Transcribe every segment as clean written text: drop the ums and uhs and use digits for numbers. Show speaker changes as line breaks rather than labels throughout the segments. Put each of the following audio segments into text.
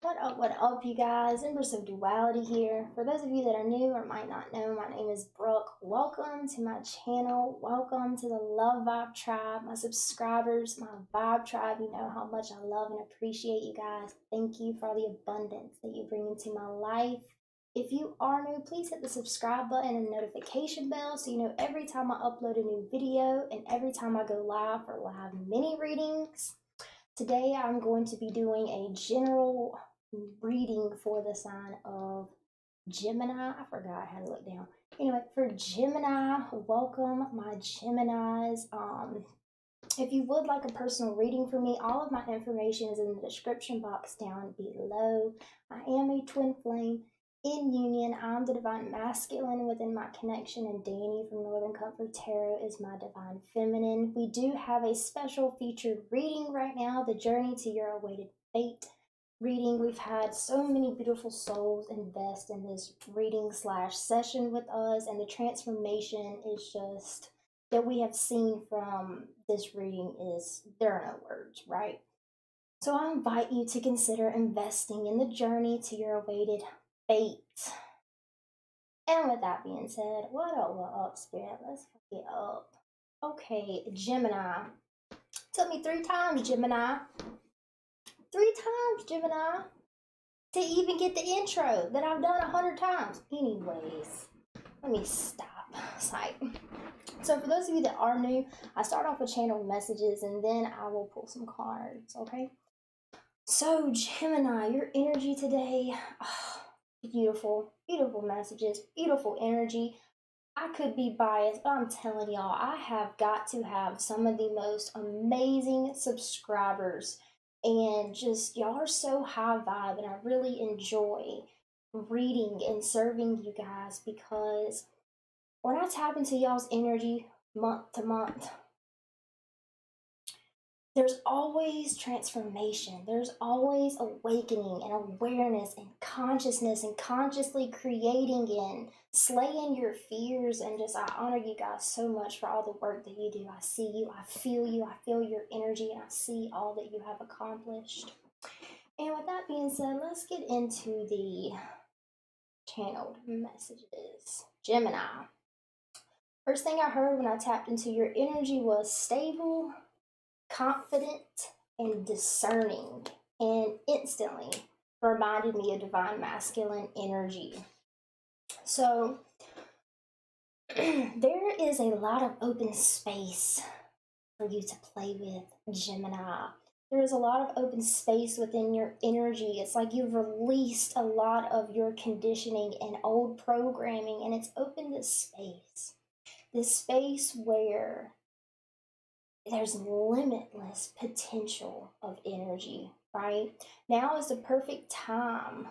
What up, you guys? Empress of Duality here. For those of you that are new or might not know, my name is Brooke. Welcome to my channel. Welcome to the Love Vibe Tribe. My subscribers, my Vibe Tribe, you know how much I love and appreciate you guys. Thank you for all the abundance that you bring into my life. If you are new, please hit the subscribe button and notification bell so you know every time I upload a new video and every time I go live for live mini readings. Today I'm going to be doing a general reading for the sign of Gemini. I forgot I had to look down. Anyway, for Gemini, welcome my Geminis. If you would like a personal reading for me, all of my information is in the description box down below. I am a twin flame in union. I'm the divine masculine within my connection, and Danny from Northern Comfort Tarot is my divine feminine. We do have a special featured reading right now, the Journey to Your Awaited Fate reading. We've had so many beautiful souls invest in this reading slash session with us, and the transformation is just that we have seen from this reading is there are no words, right? So I invite you to consider investing in the journey to your awaited fate. And with that being said, what up, Spirit? Let's get up. Okay, Gemini. Took me 3 times, Gemini. 3 times, Gemini, to even get the intro that I've done 100 times. Anyways, let me stop. So for those of you that are new, I start off with channel messages and then I will pull some cards, okay? So Gemini, your energy today, beautiful, beautiful messages, beautiful energy. I could be biased, but I'm telling y'all, I have got to have some of the most amazing subscribers, and just y'all are so high vibe, and I really enjoy reading and serving you guys because when I tap into y'all's energy month to month, there's always transformation. There's always awakening and awareness and consciousness and consciously creating and slaying your fears. And just, I honor you guys so much for all the work that you do. I see you, I feel your energy, and I see all that you have accomplished. And with that being said, let's get into the channeled messages. Gemini. First thing I heard when I tapped into your energy was stable, confident, and discerning, and instantly reminded me of divine masculine energy. So there is a lot of open space for you to play with, Gemini. There is a lot of open space within your energy. It's like you've released a lot of your conditioning and old programming, and it's opened this space where there's limitless potential of energy, right? Now is the perfect time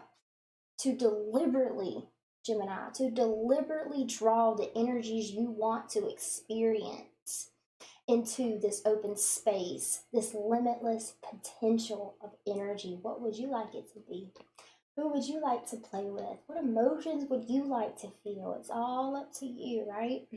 to deliberately, Gemini, to deliberately draw the energies you want to experience into this open space, this limitless potential of energy. What would you like it to be? Who would you like to play with? What emotions would you like to feel? It's all up to you, right?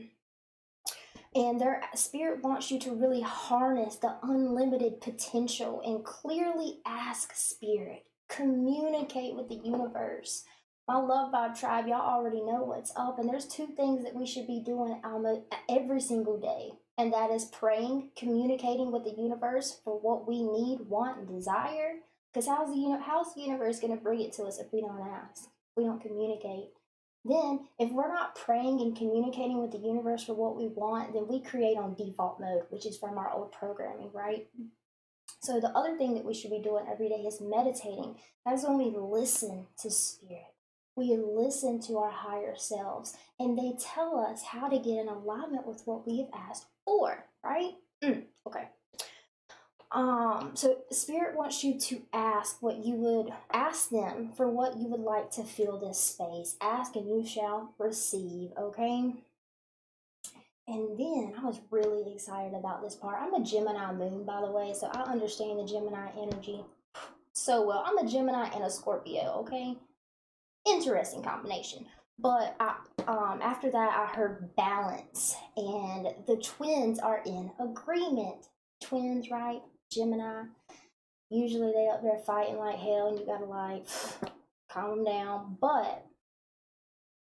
And their spirit wants you to really harness the unlimited potential and clearly ask spirit. Communicate with the universe. My Love Vibe Tribe, y'all already know what's up. And there's 2 things that we should be doing almost every single day. And that is praying, communicating with the universe for what we need, want, and desire. Because how's the universe going to bring it to us if we don't ask? If we don't communicate? Then, if we're not praying and communicating with the universe for what we want, then we create on default mode, which is from our old programming, right? So the other thing that we should be doing every day is meditating. That is when we listen to spirit. We listen to our higher selves, and they tell us how to get in alignment with what we have asked for, right? Okay. So spirit wants you to ask what you would ask them for what you would like to fill this space. Ask and you shall receive, okay? And then I was really excited about this part. I'm a Gemini moon, by the way, so I understand the Gemini energy so well. I'm a Gemini and a Scorpio, okay? Interesting combination. But after that, I heard balance, and the twins are in agreement. Twins, right? Gemini. Usually they up there fighting like hell and you gotta like calm them down. But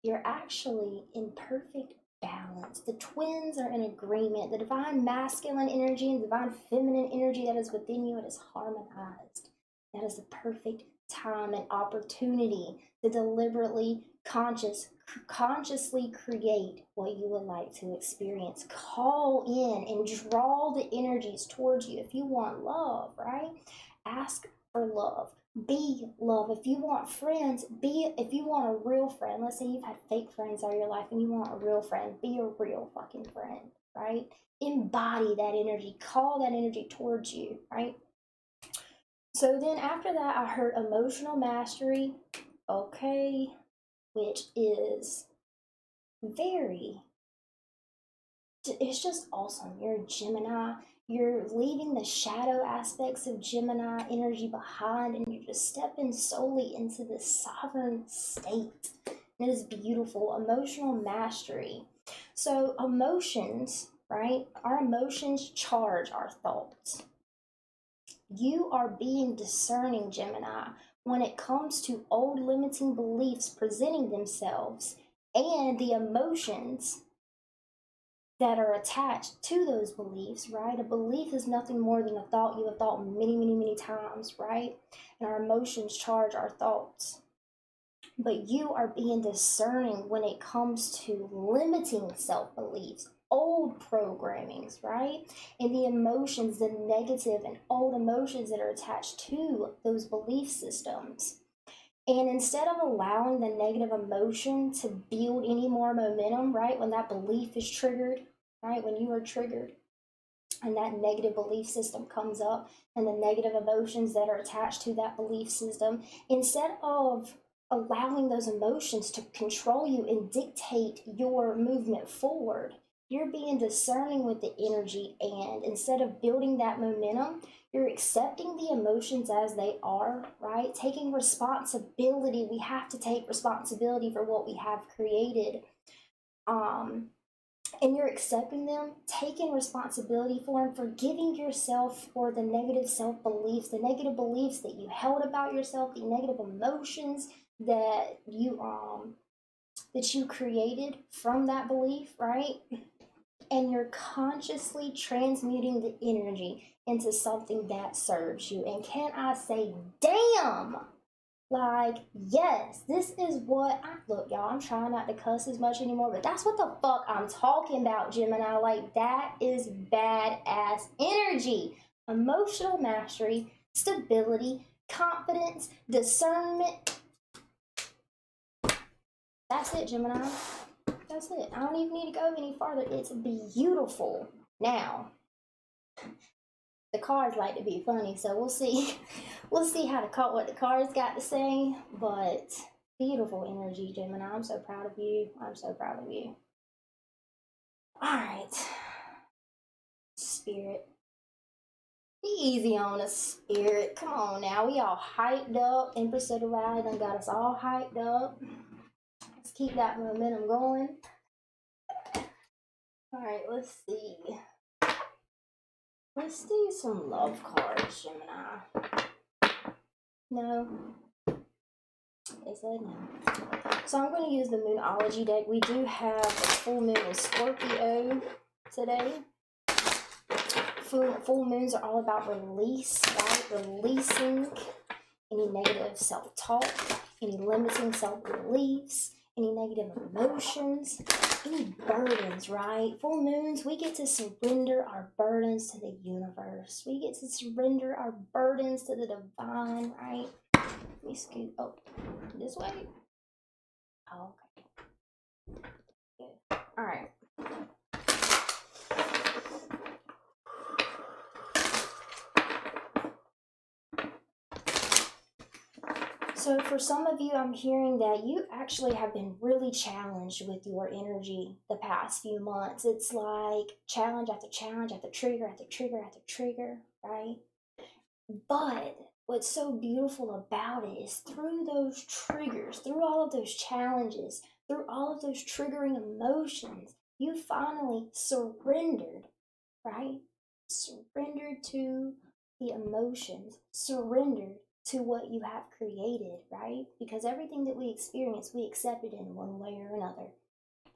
you're actually in perfect balance. The twins are in agreement. The divine masculine energy and divine feminine energy that is within you, it is harmonized. That is the perfect time and opportunity to deliberately consciously create what you would like to experience. Call in and draw the energies towards you. If you want love, right? Ask for love. Be love. If you want friends, if you want a real friend, let's say you've had fake friends all your life and you want a real friend, be a real fucking friend, right? Embody that energy, call that energy towards you, right? So then after that, I heard emotional mastery, okay, which is it's just awesome. You're a Gemini. You're leaving the shadow aspects of Gemini energy behind and you're just stepping solely into this sovereign state. It is beautiful. Emotional mastery. So, emotions, right? Our emotions charge our thoughts. You are being discerning, Gemini, when it comes to old limiting beliefs presenting themselves and the emotions that are attached to those beliefs, right? A belief is nothing more than a thought you have thought many, many, many times, right? And our emotions charge our thoughts. But you are being discerning when it comes to limiting self beliefs, old programmings, right? And the emotions, the negative and old emotions that are attached to those belief systems. And instead of allowing the negative emotion to build any more momentum, right, when that belief is triggered, right, when you are triggered and that negative belief system comes up and the negative emotions that are attached to that belief system, instead of allowing those emotions to control you and dictate your movement forward, you're being discerning with the energy, and instead of building that momentum, you're accepting the emotions as they are, right? Taking responsibility. We have to take responsibility for what we have created. And you're accepting them, taking responsibility for them, forgiving yourself for the negative self-beliefs, the negative beliefs that you held about yourself, the negative emotions that you created from that belief, right? And you're consciously transmuting the energy into something that serves you. And can I say, damn! Like, yes, this is what look, y'all, I'm trying not to cuss as much anymore, but that's what the fuck I'm talking about, Gemini. Like, that is badass energy. Emotional mastery, stability, confidence, discernment. That's it, Gemini. That's it. I don't even need to go any farther. It's beautiful. Now, the cards like to be funny, so we'll see. We'll see what the cards got to say. But beautiful energy, Gemini. I'm so proud of you. I'm so proud of you. All right, Spirit. Be easy on us, Spirit. Come on now. We all hyped up. Empress of the Ride done got us all hyped up. Let's keep that momentum going. All right, let's see. Let's do some love cards, Gemini. No. They said no. So I'm going to use the Moonology deck. We do have a full moon in Scorpio today. Full moons are all about release, right? Releasing any negative self-talk, any limiting self-beliefs, any negative emotions, any burdens, right? Full moons, we get to surrender our burdens to the universe. We get to surrender our burdens to the divine, right? Let me scoot up this way. Oh, okay. Good. All right. So for some of you, I'm hearing that you actually have been really challenged with your energy the past few months. It's like challenge after challenge after trigger after trigger after trigger, right? But what's so beautiful about it is through those triggers, through all of those challenges, through all of those triggering emotions, you finally surrendered, right? Surrendered to the emotions, surrendered to what you have created, right? Because everything that we experience, we accept it in one way or another.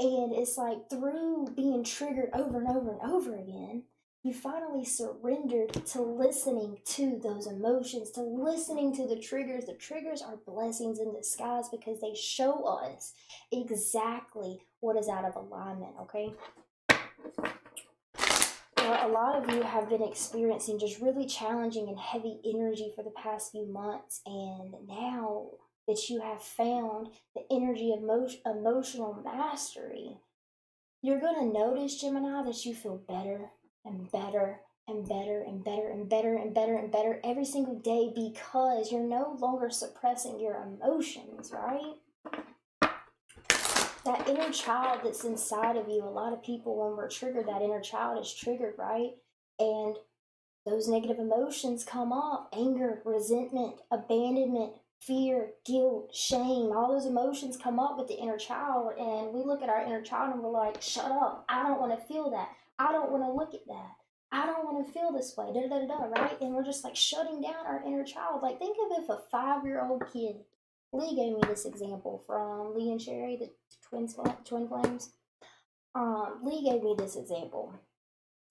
And it's like through being triggered over and over and over again, you finally surrendered to listening to those emotions, to listening to the triggers. The triggers are blessings in disguise because they show us exactly what is out of alignment, okay? Well, a lot of you have been experiencing just really challenging and heavy energy for the past few months, and now that you have found the energy of emotional mastery, you're going to notice, Gemini, that you feel better and better and better and better and better and better and better every single day because you're no longer suppressing your emotions, right? That inner child that's inside of you, a lot of people, when we're triggered, that inner child is triggered, right? And those negative emotions come up: anger, resentment, abandonment, fear, guilt, shame. All those emotions come up with the inner child, and we look at our inner child and we're like, shut up, I don't want to feel that, I don't want to look at that, I don't want to feel this way, da da da da, right? And we're just like shutting down our inner child. Like, think of if a 5-year-old kid, Lee gave me this example from Lee and Sherry, the twin flames. Lee gave me this example.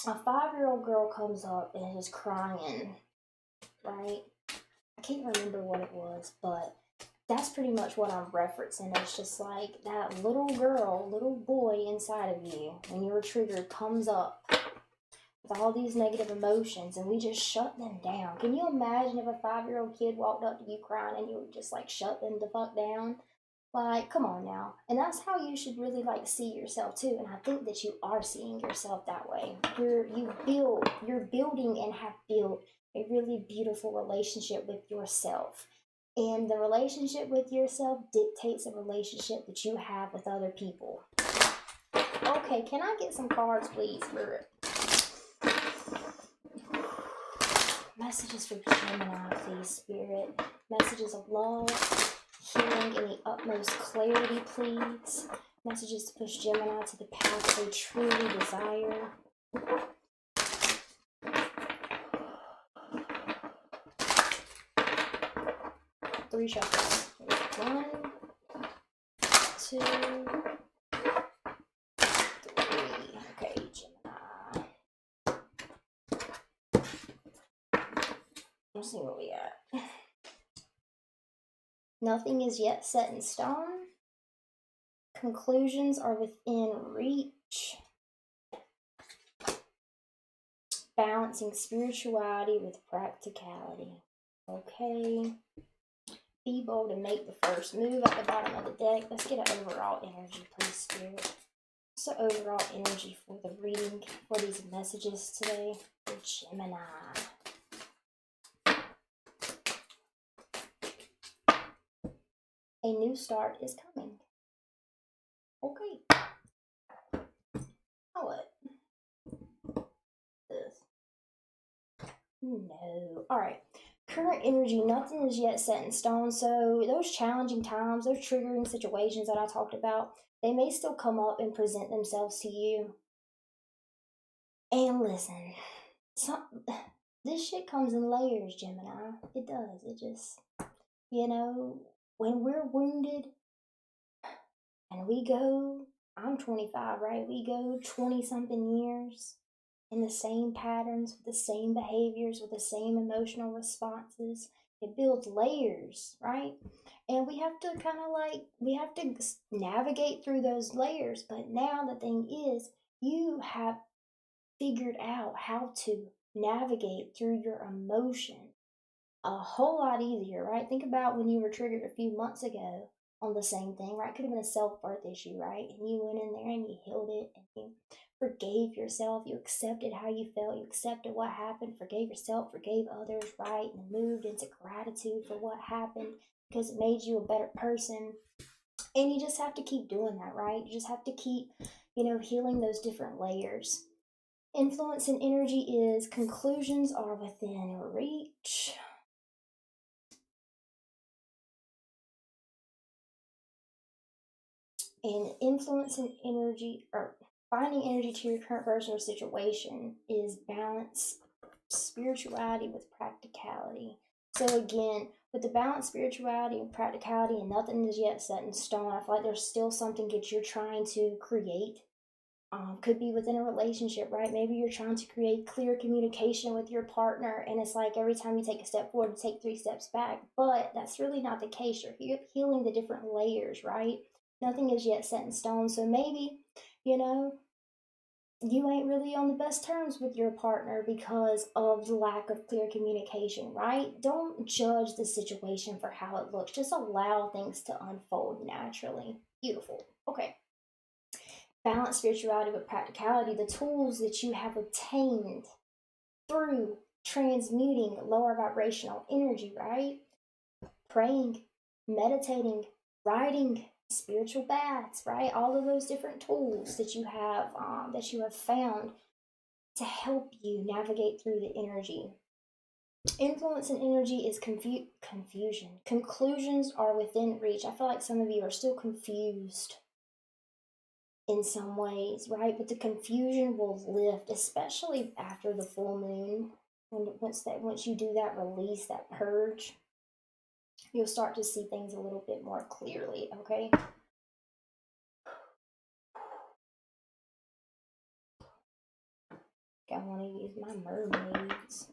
A 5-year-old girl comes up and is crying, right? I can't remember what it was, but that's pretty much what I'm referencing. It's just like that little girl, little boy inside of you, when you're triggered, comes up with all these negative emotions, and we just shut them down. Can you imagine if a 5-year-old kid walked up to you crying and you would just like shut them the fuck down? Like, come on now. And that's how you should really like see yourself too. And I think that you are seeing yourself that way. You're building and have built a really beautiful relationship with yourself. And the relationship with yourself dictates the relationship that you have with other people. Okay, can I get some cards, please, for messages for Gemini, please, Spirit? Messages of love, healing in the utmost clarity, please. Messages to push Gemini to the path they truly desire. Three shuffles. 1, 2, 3. Okay, Gemini. Let's see where we at. Nothing is yet set in stone. Conclusions are within reach. Balancing spirituality with practicality. Okay. Be bold and make the first move at the bottom of the deck. Let's get an overall energy, please, Spirit. What's the overall energy for the reading for these messages today for Gemini? A new start is coming. Okay. What? This. No. Alright. Current energy, nothing is yet set in stone. So those challenging times, those triggering situations that I talked about, they may still come up and present themselves to you. And listen, this shit comes in layers, Gemini. It does. It just, when we're wounded and we go, I'm 25, right? We go 20 something years in the same patterns, with the same behaviors, with the same emotional responses. It builds layers, right? And we have to we have to navigate through those layers. But now the thing is, you have figured out how to navigate through your emotion a whole lot easier, right? Think about when you were triggered a few months ago on the same thing, right? Could have been a self-worth issue, right? And you went in there and you healed it and you forgave yourself. You accepted how you felt. You accepted what happened, forgave yourself, forgave others, right? And moved into gratitude for what happened because it made you a better person. And you just have to keep doing that, right? You just have to keep, healing those different layers. Influence and energy is conclusions are within reach. And influence and energy, or finding energy to your current person or situation, is balance spirituality with practicality. So again, with the balance, spirituality and practicality, and nothing is yet set in stone. I feel like there's still something that you're trying to create. Could be within a relationship, right? Maybe you're trying to create clear communication with your partner, and it's like every time you take a step forward, you take 3 steps back. But that's really not the case. You're healing the different layers, right? Nothing is yet set in stone. So maybe, you know, you ain't really on the best terms with your partner because of the lack of clear communication, right? Don't judge the situation for how it looks. Just allow things to unfold naturally. Beautiful. Okay. Balance spirituality with practicality, the tools that you have obtained through transmuting lower vibrational energy, right? Praying, meditating, writing, spiritual baths, right? All of those different tools that you have found to help you navigate through the energy. Influence and energy is confusion. Conclusions are within reach. I feel like some of you are still confused in some ways, right? But the confusion will lift, especially after the full moon. Once you do that release, that purge, you'll start to see things a little bit more clearly, okay? I want to use my mermaids.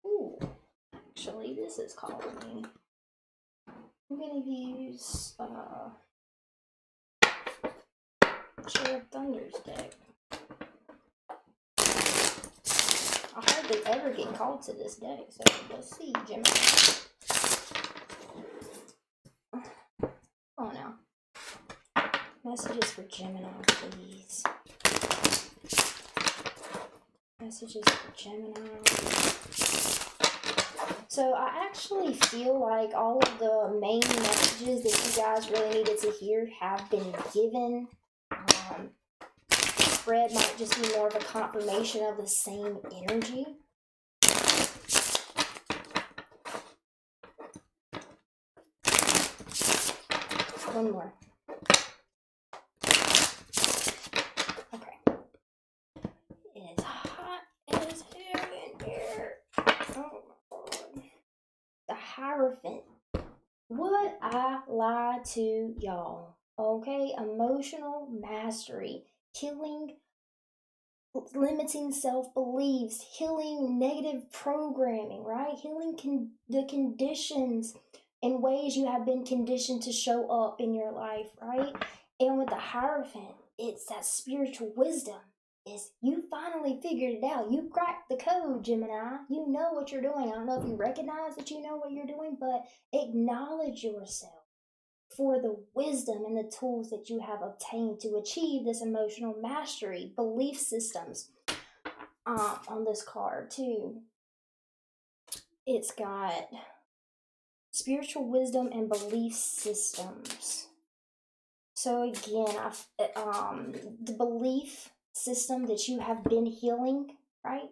Ooh, actually, this is calling me. I'm gonna use Cherub Thunder's deck. I hardly ever get called to this deck, so let's see, Gemini. Oh no. Messages for Gemini, please. Messages for Gemini. So I actually feel like all of the main messages that you guys really needed to hear have been given. The spread might just be more of a confirmation of the same energy. One more. Okay. It is hot as hell in here. Oh my god. The Hierophant. Would I lie to y'all? Okay, emotional mastery, healing limiting self-beliefs, healing negative programming, right? Healing the conditions and ways you have been conditioned to show up in your life, right? And with the Hierophant, it's that spiritual wisdom. Is you finally figured it out. You cracked the code, Gemini. You know what you're doing. I don't know if you recognize that you know what you're doing, but acknowledge yourself for the wisdom and the tools that you have obtained to achieve this emotional mastery. Belief systems on this card too. It's got spiritual wisdom and belief systems. So again, the belief system that you have been healing, right?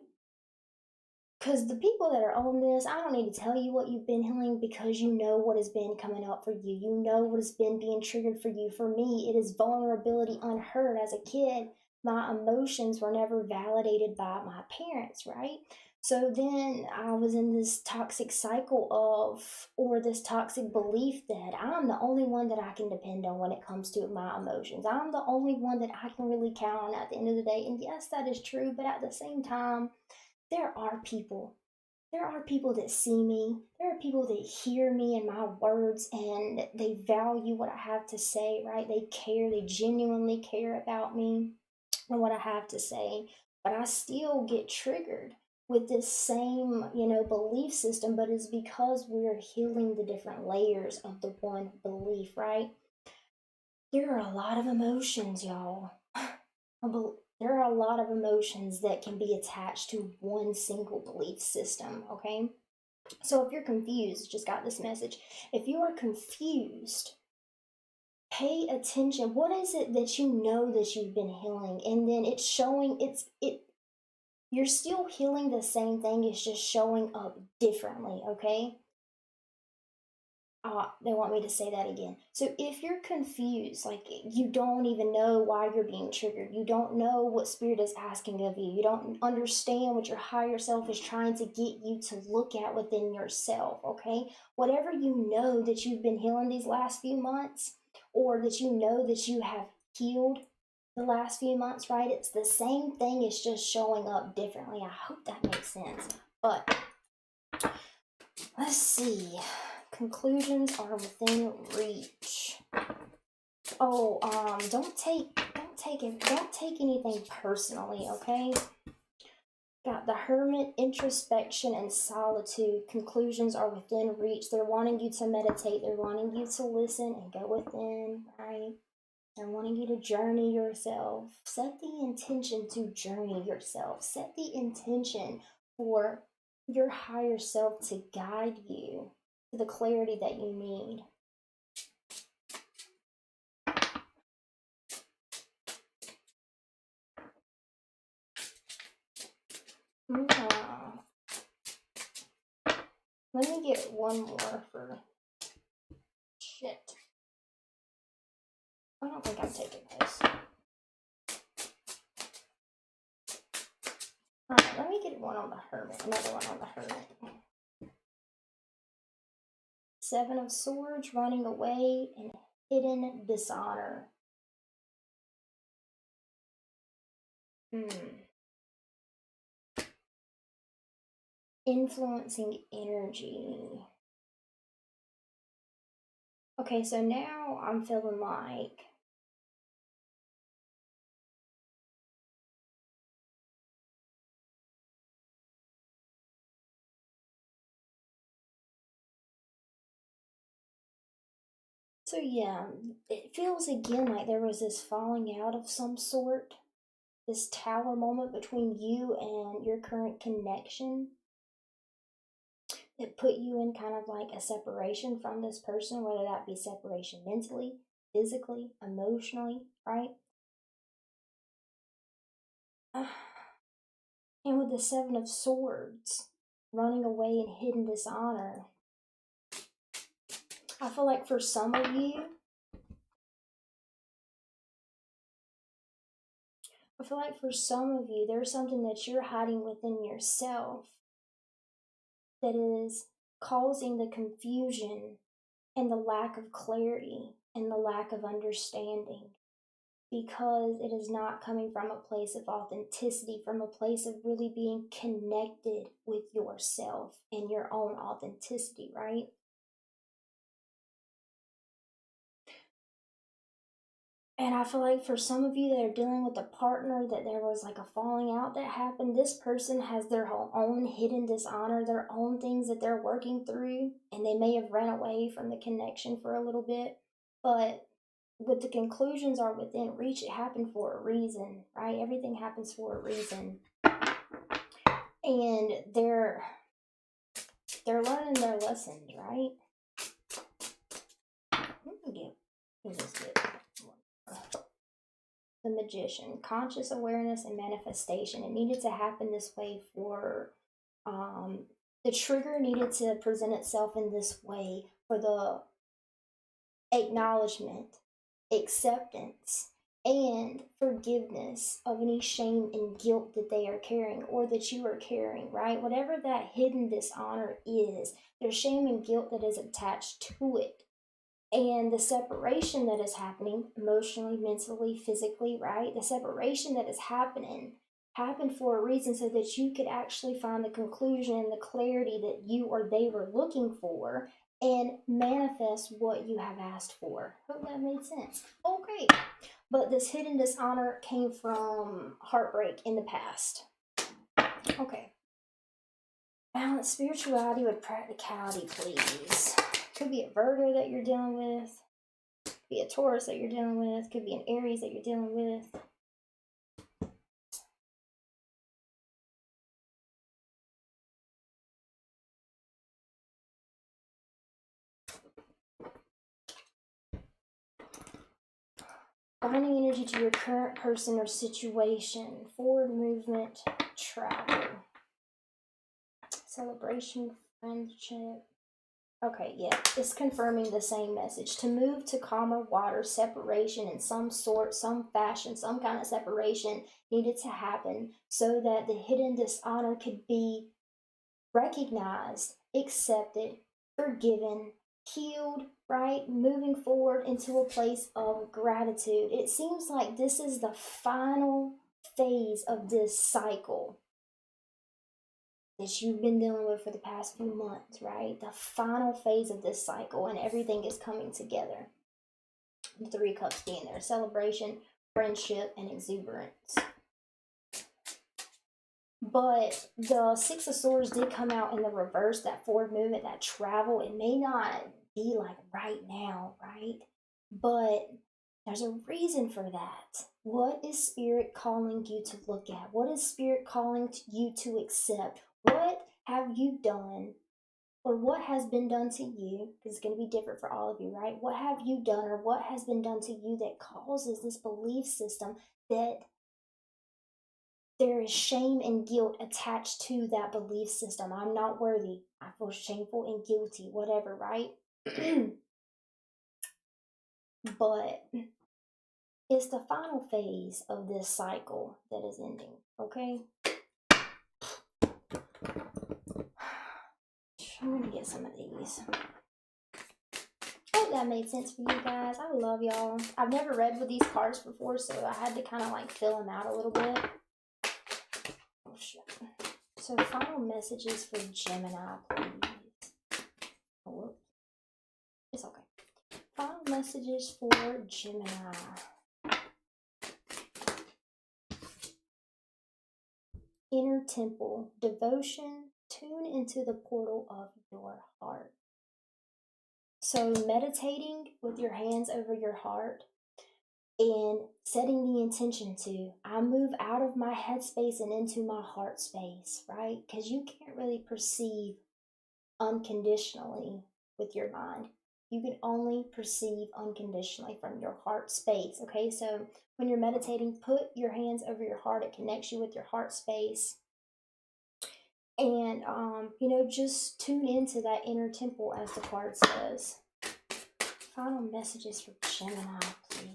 Because the people that are on this, I don't need to tell you what you've been healing because you know what has been coming up for you. You know what has been being triggered for you. For me, it is vulnerability unheard. As a kid, my emotions were never validated by my parents, right? So then I was in this toxic cycle or this toxic belief that I'm the only one that I can depend on when it comes to my emotions. I'm the only one that I can really count on at the end of the day. And yes, that is true. But at the same time, there are people. There are people that see me. There are people that hear me and my words and they value what I have to say, right? They care. They genuinely care about me and what I have to say. But I still get triggered with this same, belief system, but it's because we're healing the different layers of the one belief, right? There are a lot of emotions, y'all. There are a lot of emotions that can be attached to one single belief system, okay? So if you're confused, just got this message. If you are confused, pay attention. What is it that you know that you've been healing? And then it's showing you're still healing the same thing, it's just showing up differently, okay? They want me to say that again. So if you're confused, like you don't even know why you're being triggered, you don't know what spirit is asking of you, you don't understand what your higher self is trying to get you to look at within yourself, okay? Whatever you know that you've been healing these last few months, or that you know that you have healed the last few months, right? It's the same thing, it's just showing up differently. I hope that makes sense. But let's see. Conclusions are within reach. Oh, don't take anything personally, okay? Got the Hermit, introspection and solitude. Conclusions are within reach. They're wanting you to meditate. They're wanting you to listen and go within, right? They're wanting you to journey yourself. Set the intention to journey yourself. Set the intention for your higher self to guide you to the clarity that you need. Let me get one more for shit. I don't think I'm taking this. Alright, let me get one on the Hermit. Another one on the Hermit. Seven of Swords, running away, and hidden dishonor. Influencing energy. Okay, so now I'm feeling like so yeah, it feels again like there was this falling out of some sort, this tower moment between you and your current connection that put you in kind of like a separation from this person, whether that be separation mentally, physically, emotionally, right? And with the Seven of Swords, running away in hidden dishonor, I feel like for some of you, there's something that you're hiding within yourself that is causing the confusion and the lack of clarity and the lack of understanding, because it is not coming from a place of authenticity, from a place of really being connected with yourself and your own authenticity, right? And I feel like for some of you that are dealing with a partner that there was like a falling out that happened, this person has their own hidden dishonor, their own things that they're working through, and they may have run away from the connection for a little bit. But with the conclusions are within reach, it happened for a reason, right? Everything happens for a reason. And they're learning their lessons, right? Let me just get the Magician, conscious awareness and manifestation. It needed to happen this way for the trigger needed to present itself in this way for the acknowledgement, acceptance, and forgiveness of any shame and guilt that they are carrying or that you are carrying, right? Whatever that hidden dishonor is, there's shame and guilt that is attached to it. And the separation that is happening emotionally, mentally, physically, right? The separation that is happening happened for a reason so that you could actually find the conclusion and the clarity that you or they were looking for and manifest what you have asked for. Hope that made sense. Okay. But this hidden dishonor came from heartbreak in the past. Okay. Balance spirituality with practicality, please. Could be a Virgo that you're dealing with. Could be a Taurus that you're dealing with. Could be an Aries that you're dealing with. Binding energy to your current person or situation. Forward movement, travel. Celebration, friendship. Okay, yeah, it's confirming the same message. To move to calmer water, separation in some sort, some fashion, some kind of separation needed to happen so that the hidden dishonor could be recognized, accepted, forgiven, healed, right? Moving forward into a place of gratitude. It seems like this is the final phase of this cycle that you've been dealing with for the past few months, right? The final phase of this cycle, and everything is coming together. The Three Cups being there: celebration, friendship, and exuberance. But the Six of Swords did come out in the reverse, that forward movement, that travel. It may not be like right now, right? But there's a reason for that. What is Spirit calling you to look at? What is Spirit calling you to accept? What have you done, or what has been done to you? Because it's going to be different for all of you, right? What have you done, or what has been done to you that causes this belief system that there is shame and guilt attached to that belief system? I'm not worthy. I feel shameful and guilty, whatever, right? But it's the final phase of this cycle that is ending, okay? I'm gonna get some of these. I hope that made sense for you guys. I love y'all. I've never read with these cards before, so I had to kind of like fill them out a little bit. Oh, shit. So, final messages for Gemini, please. Oh, whoops. It's okay. Final messages for Gemini. Inner temple, devotion, tune into the portal of your heart. So, meditating with your hands over your heart and setting the intention to, I move out of my headspace and into my heart space, right? Because you can't really perceive unconditionally with your mind. You can only perceive unconditionally from your heart space, okay? So when you're meditating, put your hands over your heart. It connects you with your heart space. And, just tune into that inner temple, as the card says. Final messages for Gemini, please.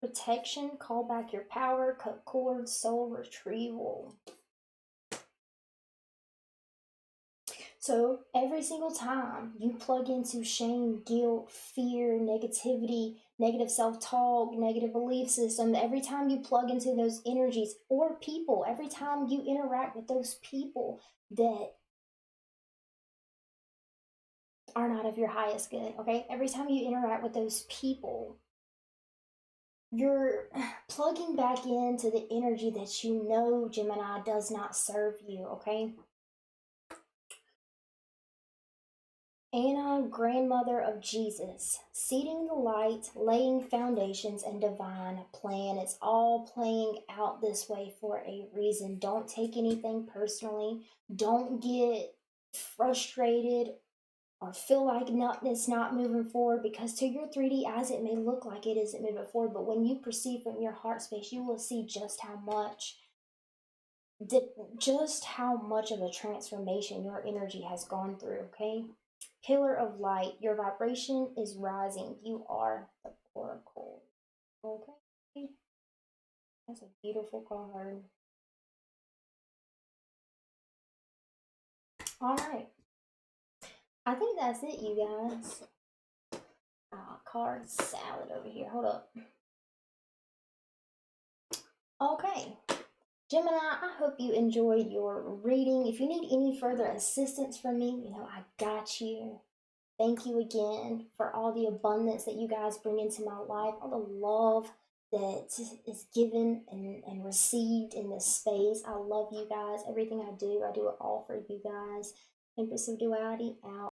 Protection, call back your power, cut cords, soul retrieval. So every single time you plug into shame, guilt, fear, negativity, negative self-talk, negative belief system, every time you plug into those energies or people, every time you interact with those people that are not of your highest good, okay? Every time you interact with those people, you're plugging back into the energy that you know, Gemini, does not serve you, okay? Anna, grandmother of Jesus, seeding the light, laying foundations, and divine plan. It's all playing out this way for a reason. Don't take anything personally. Don't get frustrated or feel like it's not moving forward, because to your 3D eyes, it may look like it isn't moving forward. But when you perceive from your heart space, you will see just how much of a transformation your energy has gone through, okay? Pillar of light, your vibration is rising. You are the oracle. Okay. That's a beautiful card. All right. I think that's it, you guys. Card salad over here. Hold up. Okay. Gemini, I hope you enjoyed your reading. If you need any further assistance from me, I got you. Thank you again for all the abundance that you guys bring into my life, all the love that is given and received in this space. I love you guys. Everything I do it all for you guys. Empress of Duality out.